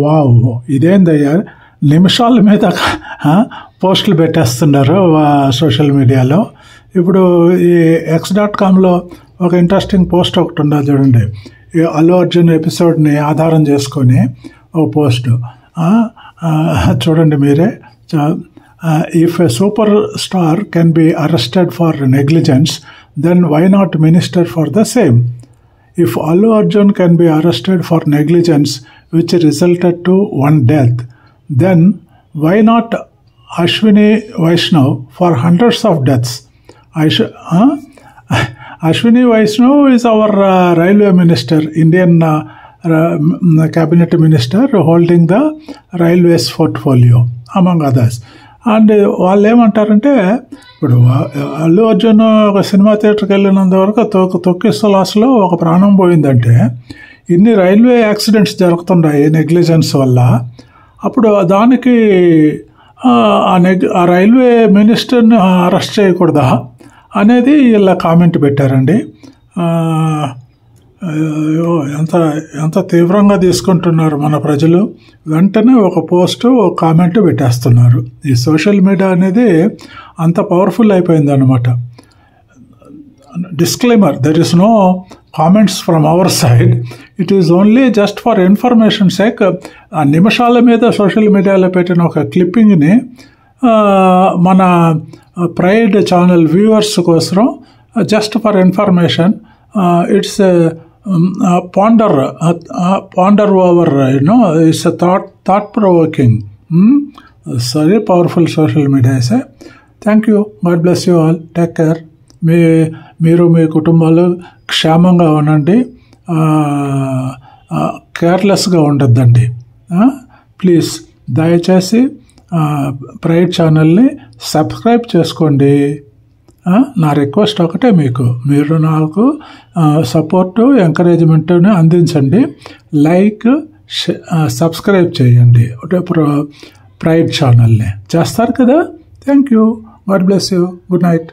Wow ఇదేందయ్యా, నిమిషాల మీద పోస్టులు పెట్టేస్తున్నారు సోషల్ మీడియాలో. ఇప్పుడు ఈ x.comలో ఒక ఇంట్రెస్టింగ్ పోస్ట్ ఒకటి ఉన్నది చూడండి. ఈ అల్లు అర్జున్ ఎపిసోడ్ని ఆధారం చేసుకొని ఒక పోస్టు చూడండి మీరే. If a superstar can be arrested for negligence, then why not minister for the same? If Allu Arjun can be arrested for negligence which resulted to one death, then why not Ashwini Vaishnav for hundreds of deaths? Ashwini Vaishnav is our railway minister, Indian cabinet minister holding the railways portfolio, among others. And వాళ్ళు ఏమంటారంటే, ఇప్పుడు అల్లు అర్జున్ ఒక cinema థియేటర్కి వెళ్ళినంత వరకు తొక్కిసలాస్లో ఒక ప్రాణం పోయిందంటే, ఇన్ని రైల్వే యాక్సిడెంట్స్ జరుగుతున్నాయి నెగ్లిజెన్స్ వల్ల. అప్పుడు దానికి ఆ రైల్వే మినిస్టర్ని అరెస్ట్ చేయకూడదా అనేది ఇలా కామెంట్ పెట్టారండి. ఎంత తీవ్రంగా తీసుకుంటున్నారు మన ప్రజలు. వెంటనే ఒక పోస్టు, ఒక కామెంట్ పెట్టేస్తున్నారు. ఈ సోషల్ మీడియా అనేది అంత పవర్ఫుల్ అయిపోయింది అనమాట. Disclaimer, there is no comments from our side, it is only just for information sake. ఆ నిమిషాల మీద సోషల్ మీడియాలో పెట్టిన ఒక క్లిప్పింగ్ని మన ప్రైడ్ ఛానల్ వ్యూవర్స్ కోసం, just for information, it's ponder over, it's a thought provoking. Very powerful social media. Thank you. God bless you all. Take care. మీరు మీ కుటుంబాలు క్షేమంగా ఉండండి, కేర్లెస్గా ఉండొద్దండి. ప్లీజ్ దయచేసి ప్రైడ్ ఛానల్ని సబ్స్క్రైబ్ చేసుకోండి. నా రిక్వెస్ట్ ఒకటే, మీరు నాకు సపోర్టు, ఎంకరేజ్మెంట్ని అందించండి. లైక్, సబ్స్క్రైబ్ చేయండి ప్రైడ్ ఛానల్ని. చేస్తారు కదా? Thank you. God bless you. Good night.